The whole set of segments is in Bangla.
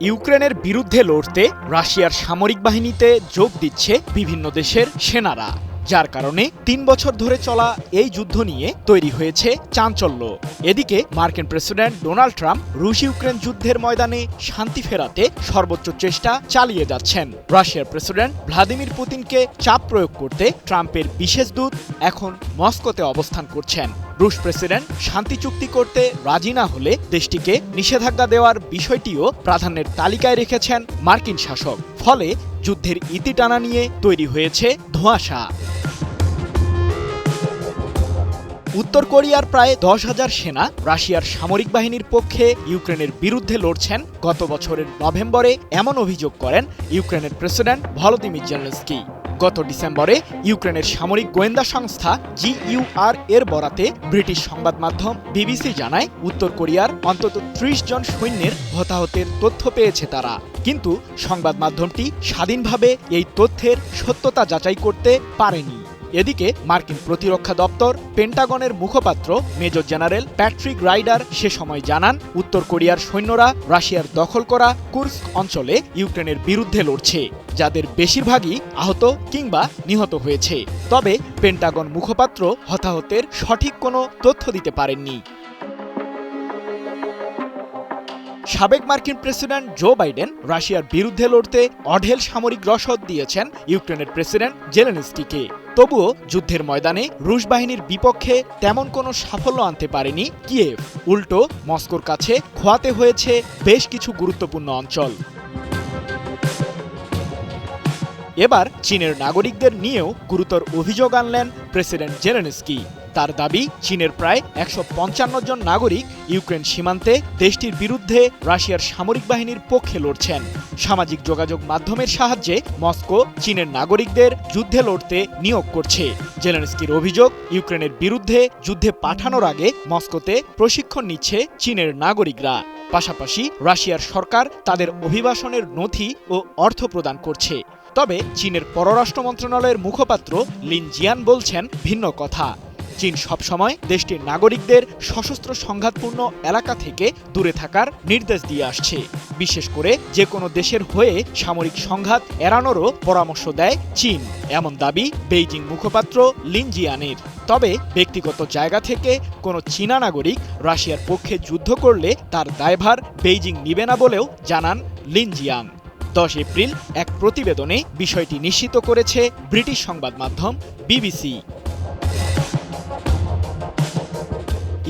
ইউক্রেনের বিরুদ্ধে লড়তে রাশিয়ার সামরিক বাহিনীতে যোগ দিচ্ছে বিভিন্ন দেশের সেনারা, যার কারণে ৩ বছর ধরে চলা এই যুদ্ধ নিয়ে তৈরি হয়েছে চাঞ্চল্য। এদিকে মার্কিন প্রেসিডেন্ট ডোনাল্ড ট্রাম্প রুশ ইউক্রেন যুদ্ধের ময়দানে শান্তি ফেরাতে সর্বোচ্চ চেষ্টা চালিয়ে যাচ্ছেন। রাশিয়ার প্রেসিডেন্ট ভ্লাদিমির পুতিনকে চাপ প্রয়োগ করতে ট্রাম্পের বিশেষ দূত এখন মস্কোতে অবস্থান করছেন। রুশ প্রেসিডেন্ট শান্তি চুক্তি করতে রাজি না হলে দেশটিকে নিষেধাজ্ঞা দেওয়ার বিষয়টিও প্রাধান্যের তালিকায় রেখেছেন মার্কিন শাসক। ফলে যুদ্ধের ইতি টানা নিয়ে তৈরি হয়েছে ধোঁয়াশা। উত্তর কোরিয়ার প্রায় ১০,০০০ সেনা রাশিয়ার সামরিক বাহিনীর পক্ষে ইউক্রেনের বিরুদ্ধে লড়ছেন। গত বছরের নভেম্বরে এমন অভিযোগ করেন ইউক্রেনের প্রেসিডেন্ট ভলোদিমির জেলেনস্কি। গত ডিসেম্বরে ইউক্রেনের সামরিক গোয়েন্দা সংস্থা GUR এর বরাতে ব্রিটিশ সংবাদ মাধ্যম BBC জানায়, উত্তর কোরিয়ার অন্তত ৩০ জন সৈন্যের হতাহতের তথ্য পেয়েছে তারা। কিন্তু সংবাদ মাধ্যমটি স্বাধীনভাবে এই তথ্যের সত্যতা যাচাই করতে পারেনি। এদিকে মার্কিন প্রতিরক্ষা দপ্তর পেন্টাগনের মুখপাত্র মেজর জেনারেল প্যাট্রিক রাইডার সে সময় জানান, উত্তর কোরিয়ার সৈন্যরা রাশিয়ার দখল করা কুর্স্ক অঞ্চলে ইউক্রেনের বিরুদ্ধে লড়ছে, যাদের বেশিরভাগই আহত কিংবা নিহত হয়েছে। তবে পেন্টাগন মুখপাত্র হতাহতের সঠিক কোনো তথ্য দিতে পারেননি। সাবেক মার্কিন প্রেসিডেন্ট জো বাইডেন রাশিয়ার বিরুদ্ধে লড়তে অঢেল সামরিক রসদ দিয়েছেন ইউক্রেনের প্রেসিডেন্ট জেলেনস্কিকে। তবুও যুদ্ধের ময়দানে রুশ বাহিনীর বিপক্ষে তেমন কোনো সাফল্য আনতে পারেনি কিয়েভ। উল্টো মস্কোর কাছে খোয়াতে হয়েছে বেশ কিছু গুরুত্বপূর্ণ অঞ্চল। এবার চীনের নাগরিকদের নিয়েও গুরুতর অভিযোগ আনলেন প্রেসিডেন্ট জেলেনস্কি। তার দাবি, চীনের প্রায় ১৫৫ জন নাগরিক ইউক্রেন সীমান্তে দেশটির বিরুদ্ধে রাশিয়ার সামরিক বাহিনীর পক্ষে লড়ছেন। সামাজিক যোগাযোগ মাধ্যমের সাহায্যে মস্কো চীনের নাগরিকদের যুদ্ধে লড়তে নিয়োগ করছে। জেলেনস্কির অভিযোগ, ইউক্রেনের বিরুদ্ধে যুদ্ধে পাঠানোর আগে মস্কোতে প্রশিক্ষণ নিচ্ছে চীনের নাগরিকরা। পাশাপাশি রাশিয়ার সরকার তাদের অভিবাসনের নথি ও অর্থ প্রদান করছে। তবে চীনের পররাষ্ট্র মন্ত্রণালয়ের মুখপাত্র লিন জিয়ান বলছেন ভিন্ন কথা। চীন সবসময় দেশটির নাগরিকদের সশস্ত্র সংঘাতপূর্ণ এলাকা থেকে দূরে থাকার নির্দেশ দিয়ে আসছে। বিশেষ করে যে কোনো দেশের হয়ে সামরিক সংঘাত এড়ানোরও পরামর্শ দেয় চীন, এমন দাবি বেইজিং মুখপাত্র লিন জিয়ানের। তবে ব্যক্তিগত জায়গা থেকে কোনো চীনা নাগরিক রাশিয়ার পক্ষে যুদ্ধ করলে তার দায়ভার বেইজিং নিবে না বলেও জানান লিন জিয়াং। ১০ এপ্রিল এক প্রতিবেদনে বিষয়টি নিশ্চিত করেছে ব্রিটিশ সংবাদ মাধ্যম BBC।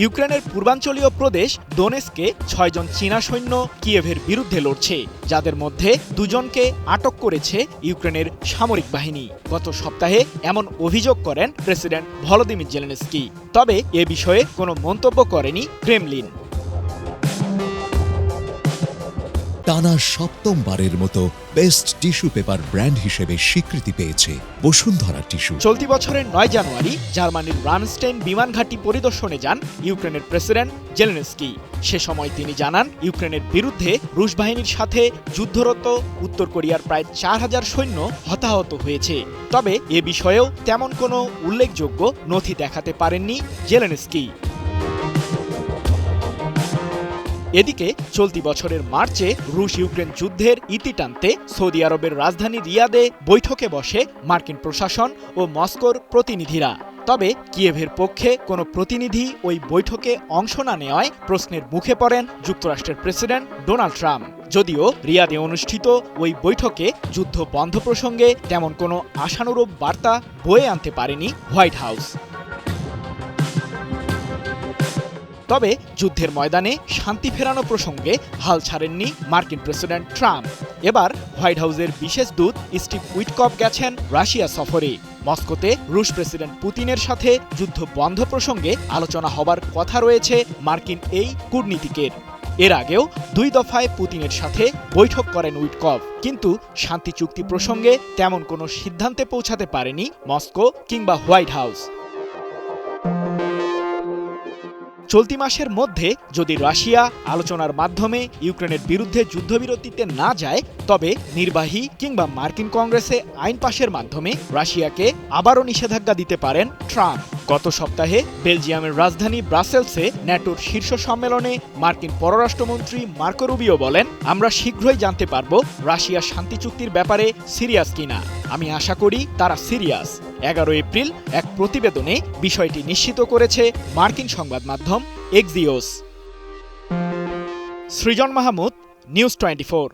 ইউক্রেনের পূর্বাঞ্চলীয় প্রদেশ দোনেস্কে ৬ জন চীনা সৈন্য কিয়েভের বিরুদ্ধে লড়ছে, যাদের মধ্যে ২ জনকে আটক করেছে ইউক্রেনের সামরিক বাহিনী। গত সপ্তাহে এমন অভিযোগ করেন প্রেসিডেন্ট ভলোদিমির জেলেনস্কি। তবে এ বিষয়ে কোনো মন্তব্য করেনি ক্রেমলিন। টানা সপ্তমবারের মতো বেস্ট টিস্যু পেপার ব্র্যান্ড হিসেবে স্বীকৃতি পেয়েছে বসুন্ধরা টিস্যু। চলতি বছরের ৯ জানুয়ারি জার্মানির রানস্টেইন বিমান ঘাঁটি পরিদর্শনে যান ইউক্রেনের প্রেসিডেন্ট জেলেনস্কি। সে সময় তিনি জানান, ইউক্রেনের বিরুদ্ধে রুশ বাহিনীর সাথে যুদ্ধরত উত্তর কোরিয়ার প্রায় ৪,০০০ সৈন্য হতাহত হয়েছে। তবে এ বিষয়েও তেমন কোনো উল্লেখযোগ্য নথি দেখাতে পারেননি জেলেনস্কি। এদিকে চলতি বছরের মার্চে রুশ ইউক্রেন যুদ্ধের ইতি টানতে সৌদি আরবের রাজধানী রিয়াদে বৈঠকে বসে মার্কিন প্রশাসন ও মস্কোর প্রতিনিধিরা। তবে কিয়েভের পক্ষে কোনো প্রতিনিধি ওই বৈঠকে অংশ না নেওয়ায় প্রশ্নের মুখে পড়েন যুক্তরাষ্ট্রের প্রেসিডেন্ট ডোনাল্ড ট্রাম্প। যদিও রিয়াদে অনুষ্ঠিত ওই বৈঠকে যুদ্ধ বন্ধ প্রসঙ্গে তেমন কোনো আশানুরূপ বার্তা বয়ে আনতে পারেনি হোয়াইট হাউস। তবে যুদ্ধের ময়দানে শান্তি ফেরানো প্রসঙ্গে হাল ছাড়েননি মার্কিন প্রেসিডেন্ট ট্রাম্প। এবার হোয়াইট হাউসের বিশেষ দূত স্টিভ উইটকফ গেছেন রাশিয়া সফরে। মস্কোতে রুশ প্রেসিডেন্ট পুতিনের সাথে যুদ্ধ বন্ধ প্রসঙ্গে আলোচনা হবার কথা রয়েছে মার্কিন এই কূটনীতিকের। এর আগেও ২ দফায় পুতিনের সাথে বৈঠক করেন উইটকফ, কিন্তু শান্তি চুক্তি প্রসঙ্গে তেমন কোনো সিদ্ধান্তে পৌঁছাতে পারেনি মস্কো কিংবা হোয়াইট হাউস। চলতি মাসের মধ্যে যদি রাশিয়া আলোচনার মাধ্যমে ইউক্রেনের বিরুদ্ধে যুদ্ধবিরতিতে না যায়, তবে নির্বাহী কিংবা মার্কিন কংগ্রেসে আইন পাশের মাধ্যমে রাশিয়াকে আবারও নিষেধাজ্ঞা দিতে পারেন ট্রাম্প। গত সপ্তাহে বেলজিয়ামের রাজধানী ব্রাসেলসে ন্যাটোর শীর্ষ সম্মেলনে মার্কিন পররাষ্ট্রমন্ত্রী মার্কো রুবিও বলেন, আমরা শীঘ্রই জানতে পারব রাশিয়ার শান্তি চুক্তির ব্যাপারে সিরিয়াস কিনা। আমি আশা করি তারা সিরিয়াস। 11 এপ্রিল এক প্রতিবেদনে বিষয়টি নিশ্চিত করেছে মার্কিন সংবাদ মাধ্যম এক্সিওস। সৃজন মাহমুদ, নিউজ 24।